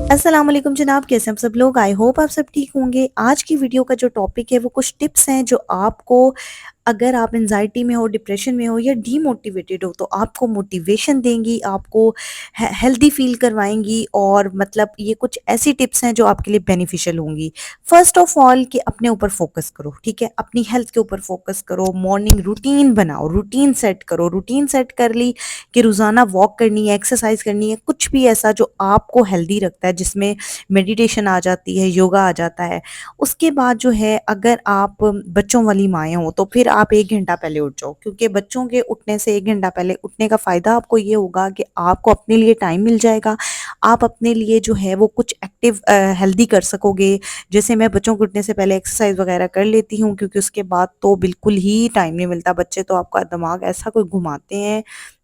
अस्सलाम वालेकुम जनाब, कैसे हैं आप सब लोग। आई होप आप सब ठीक होंगे। आज की वीडियो का जो टॉपिक है वो कुछ टिप्स हैं जो आपको, अगर आप एंजाइटी में हो, डिप्रेशन में हो या डीमोटिवेटेड हो, तो आपको मोटिवेशन देंगी, आपको हेल्दी फील करवाएंगी। और मतलब ये कुछ ऐसी टिप्स हैं जो आपके लिए बेनिफिशियल होंगी। फर्स्ट ऑफ ऑल कि अपने ऊपर फोकस करो, ठीक है, अपनी हेल्थ के ऊपर फोकस करो। मॉर्निंग रूटीन बनाओ, रूटीन सेट करो। रूटीन सेट कर ली कि रोज़ाना वॉक करनी है, एक्सरसाइज करनी है, कुछ भी ऐसा जो आपको हेल्दी रखता है, जिसमें मेडिटेशन आ जाती है, योगा आ जाता है। उसके बाद जो है, अगर आप बच्चों वाली माएँ हो तो फिर आप 1 घंटा पहले उठ जाओ, क्योंकि बच्चों के उठने से 1 घंटा पहले उठने का फ़ायदा आपको ये होगा कि आपको अपने लिए टाइम मिल जाएगा। आप अपने लिए जो है वो कुछ एक्टिव हेल्दी कर सकोगे। जैसे मैं बच्चों के उठने से पहले एक्सरसाइज वगैरह कर लेती हूँ, क्योंकि उसके बाद तो बिल्कुल ही टाइम नहीं मिलता। बच्चे तो आपका दिमाग ऐसा कोई घुमाते हैं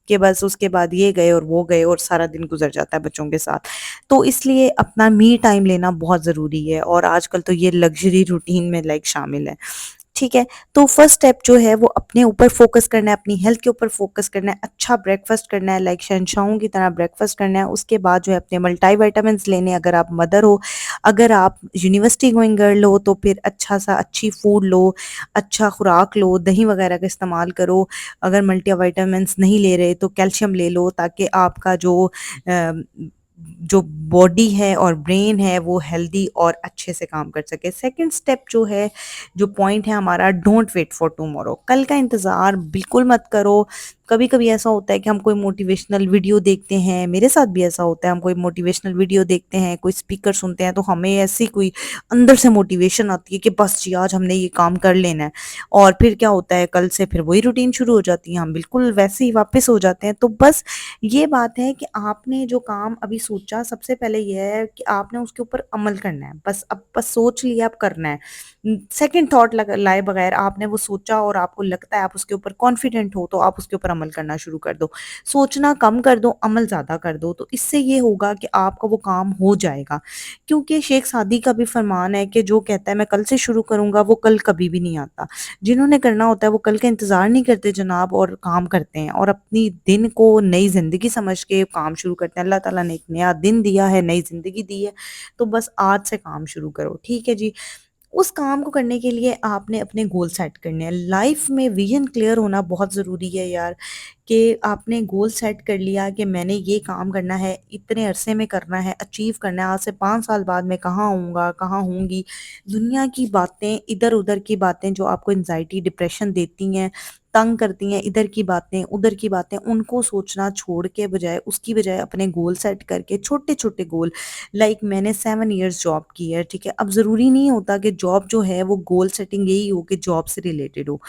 कि बस उसके बाद ये गए और वो गए और सारा दिन गुजर जाता है बच्चों के साथ। तो इसलिए अपना मी टाइम लेना बहुत ज़रूरी है, और आजकल तो ये लग्ज़री रूटीन में लाइक शामिल है। ठीक है, तो फर्स्ट स्टेप जो है वो अपने ऊपर फोकस करना है, अपनी हेल्थ के ऊपर फोकस करना है, अच्छा ब्रेकफास्ट करना है, लाइक शहंशाहों की तरह ब्रेकफास्ट करना है। उसके बाद जो है अपने मल्टी विटामिन्स लेने, अगर आप मदर हो, अगर आप यूनिवर्सिटी गोइंग गर्ल हो तो फिर अच्छा सा अच्छी फूड लो, अच्छा खुराक लो, दही वगैरह का इस्तेमाल करो। अगर मल्टी विटामिन्स नहीं ले रहे तो कैल्शियम ले लो, ताकि आपका जो बॉडी है और ब्रेन है वो हेल्दी और अच्छे से काम कर सके। सेकंड स्टेप जो है, जो पॉइंट है हमारा, डोंट वेट फॉर टुमारो। कल का इंतज़ार बिल्कुल मत करो। कभी कभी ऐसा होता है कि हम कोई मोटिवेशनल वीडियो देखते हैं, मेरे साथ भी ऐसा होता है, हम कोई मोटिवेशनल वीडियो देखते हैं, कोई स्पीकर सुनते हैं, तो हमें ऐसी कोई अंदर से मोटिवेशन आती है कि बस जी आज हमने ये काम कर लेना है। और फिर क्या होता है, कल से फिर वही रूटीन शुरू हो जाती है, हम बिल्कुल वैसे ही वापस हो जाते हैं। तो बस ये बात है कि आपने जो काम अभी सोचा, सबसे पहले ये है कि आपने उसके ऊपर अमल करना है। बस अब बस सोच लिया, अब करना है। सेकंड थॉट लाए बगैर आपने वो सोचा और आपको लगता है, आप उसके ऊपर कॉन्फिडेंट हो, तो आप उसके ऊपर अमल करना शुरू कर दो। सोचना कम कर दो, अमल ज़्यादा कर दो। तो इससे ये होगा कि आपका वो काम हो जाएगा। क्योंकि शेख सादी का भी फरमान है कि जो कहता है मैं कल से शुरू करूँगा, वो कल कभी भी नहीं आता। जिन्होंने करना होता है वो कल का इंतज़ार नहीं करते जनाब, और काम करते हैं और अपनी दिन को नई ज़िंदगी समझ के काम शुरू करते हैं। अल्लाह ताला ने एक नया दिन दिया है, नई ज़िंदगी दी है, तो बस आज से काम शुरू करो, ठीक है जी। उस काम को करने के लिए आपने अपने गोल सेट करने हैं। लाइफ में विजन क्लियर होना बहुत ज़रूरी है यार, कि आपने गोल सेट कर लिया कि मैंने ये काम करना है, इतने अरसे में करना है, अचीव करना है, आज से 5 साल बाद मैं कहाँ होऊँगा, कहाँ होंगी। दुनिया की बातें, इधर-उधर की बातें जो आपको एंग्ज़ायटी, डिप्रेशन देती हैं, तंग करती हैं, इधर की बातें, उधर की बातें, उनको सोचना छोड़ के बजाय, उसकी बजाय अपने गोल सेट करके छोटे-छोटे गोल, लाइक मैंने 7 इयर्स जॉब की है, ठीक है? अब ज़रूरी नहीं होता कि जॉब जो है वो गोल सेटिंग यही हो कि जॉब से रिलेटेड हो।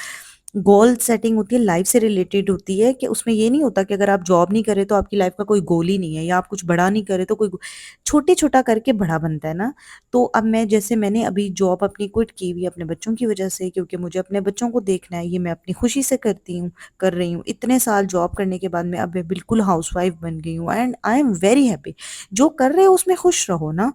गोल सेटिंग होती है, लाइफ से रिलेटेड होती है, कि उसमें ये नहीं होता कि अगर आप जॉब नहीं करें तो आपकी लाइफ का कोई गोल ही नहीं है, या आप कुछ बड़ा नहीं करें तो कोई छोटे-छोटा करके बड़ा बनता है ना। तो अब मैंने अभी जॉब अपनी क्विट की हुई है अपने बच्चों की वजह से, क्योंकि मुझे अपने बच्चों को देखना है, ये मैं अपनी खुशी से कर रही हूँ। इतने साल जॉब करने के बाद मैं बिल्कुल हाउसवाइफ बन गई हूँ, and I am very happy. जो कर रहे हो उसमें खुश रहो ना।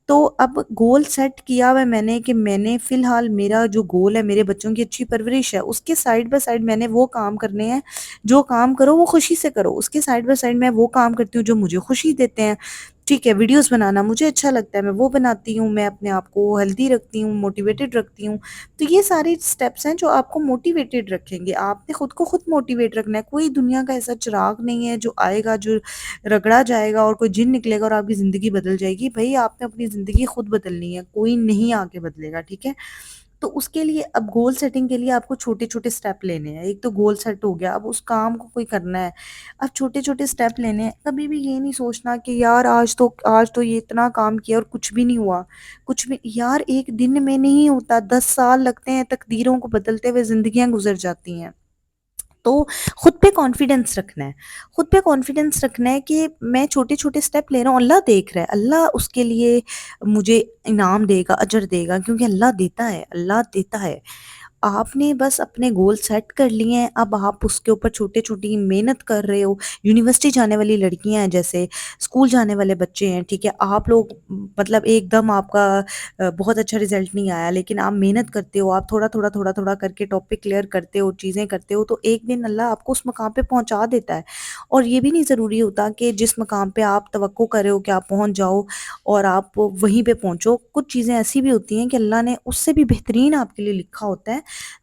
तो अब गोल सेट किया हुआ है मैंने, कि मैंने फ़िलहाल मेरा जो गोल है, मेरे बच्चों की अच्छी परवरिश है, उसके साइड बाय साइड मैंने वो काम करने हैं। जो काम करो वो खुशी से करो, उसके साइड बाय साइड मैं वो काम करती हूँ जो मुझे खुशी देते हैं। ठीक है, वीडियोज़ बनाना मुझे अच्छा लगता है, मैं वो बनाती हूँ, मैं अपने आप को हेल्दी रखती हूँ, मोटिवेटेड रखती हूँ। तो ये सारे स्टेप्स हैं जो आपको मोटिवेटेड रखेंगे। आपने खुद को खुद मोटिवेट रखना है। कोई दुनिया का ऐसा चिराग नहीं है जो आएगा, जो रगड़ा जाएगा और कोई जिन निकलेगा और आपकी ज़िंदगी बदल जाएगी। भई आपने अपनी ज़िंदगी खुद बदलनी है, कोई नहीं आके बदलेगा, ठीक है? तो उसके लिए अब गोल सेटिंग के लिए आपको छोटे-छोटे स्टेप लेने हैं। एक तो गोल सेट हो गया, अब उस काम को कोई करना है। अब छोटे-छोटे स्टेप लेने हैं। कभी भी ये नहीं सोचना कि यार आज तो ये इतना काम किया और कुछ भी नहीं हुआ। कुछ भी यार, एक दिन में नहीं होता, 10 साल लगते हैं, तकदीरों को बदलते हुए ज़िंदगियाँ गुज़र जाती हैं। तो खुद पे कॉन्फिडेंस रखना है। खुद पे कॉन्फिडेंस रखना है कि मैं छोटे-छोटे स्टेप ले रहा हूँ, अल्लाह देख रहा है, अल्लाह उसके लिए मुझे इनाम देगा, अजर देगा, क्योंकि अल्लाह देता है, अल्लाह देता है। آپ نے بس اپنے گول سیٹ کر لیے ہیں، اب آپ اس کے اوپر چھوٹے چھوٹی محنت کر رہے ہو۔ یونیورسٹی جانے والی لڑکیاں ہیں، جیسے اسکول جانے والے بچے ہیں، ٹھیک ہے، آپ لوگ مطلب ایک دم آپ کا بہت اچھا رزلٹ نہیں آیا، لیکن آپ محنت کرتے ہو، آپ تھوڑا تھوڑا تھوڑا تھوڑا کر کے ٹاپک کلیئر کرتے ہو، چیزیں کرتے ہو، تو ایک دن اللہ آپ کو اس مقام پہ پہنچا دیتا ہے۔ اور یہ بھی نہیں ضروری ہوتا کہ جس مقام پہ آپ توقع کر رہے ہو کہ آپ پہنچ جاؤ اور آپ وہیں پہ پہنچو۔ کچھ چیزیں ایسی بھی ہوتی ہیں کہ اللہ نے اس سے بھی بہترین آپ کے لیے لکھا ہوتا ہے۔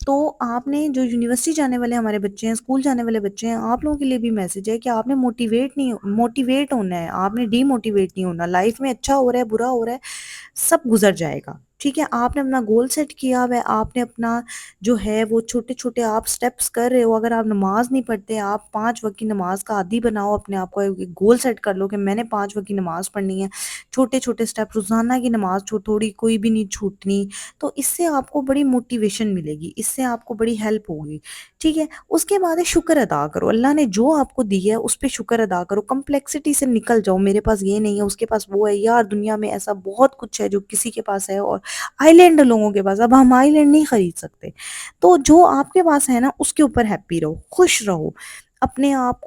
تو آپ نے جو یونیورسٹی جانے والے ہمارے بچے ہیں، اسکول جانے والے بچے ہیں، آپ لوگوں کے لیے بھی میسج ہے کہ آپ نے موٹیویٹ ہونا ہے، آپ نے ڈی موٹیویٹ نہیں ہونا۔ لائف میں اچھا ہو رہا ہے، برا ہو رہا ہے، سب گزر جائے گا، ٹھیک ہے۔ آپ نے اپنا گول سیٹ کیا ہوا ہے، آپ نے اپنا جو ہے وہ چھوٹے چھوٹے آپ سٹیپس کر رہے ہو۔ اگر آپ نماز نہیں پڑھتے، آپ 5 وقت کی نماز کا عادی بناؤ، اپنے آپ کو ایک گول سیٹ کر لو کہ میں نے 5 وقت کی نماز پڑھنی ہے، چھوٹے چھوٹے سٹیپ، روزانہ کی نماز تھوڑی کوئی بھی نہیں چھوٹنی۔ تو اس سے آپ کو بڑی موٹیویشن ملے گی، اس سے آپ کو بڑی ہیلپ ہوگی، ٹھیک ہے۔ اس کے بعد شکر ادا کرو، اللہ نے جو آپ کو دی ہے اس پہ شکر ادا کرو، کمپلیکسٹی سے نکل جاؤ، میرے پاس یہ نہیں ہے، اس کے پاس وہ ہے، یار دنیا میں ایسا بہت کچھ ہے جو کسی کے پاس ہے، اور آئی لینڈ لوگوں کے پاس، اب ہم آئی لینڈ نہیں خرید سکتے، تو جو آپ کے پاس ہے نا اس کے اوپر ہیپی رہو، خوش رہو، اپنے آپ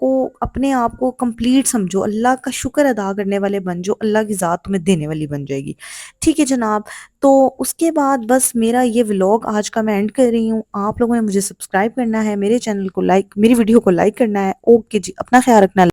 کو کمپلیٹ سمجھو، اللہ کا شکر ادا کرنے والے بن جو، اللہ کی ذات تمہیں دینے والی بن جائے گی، ٹھیک ہے جناب۔ تو اس کے بعد بس میرا یہ ولاگ آج کا میں اینڈ کر رہی ہوں۔ آپ لوگوں نے مجھے سبسکرائب کرنا ہے، میرے چینل کو لائک، میری ویڈیو کو لائک کرنا ہے۔ اوکے جی، اپنا خیال رکھنا۔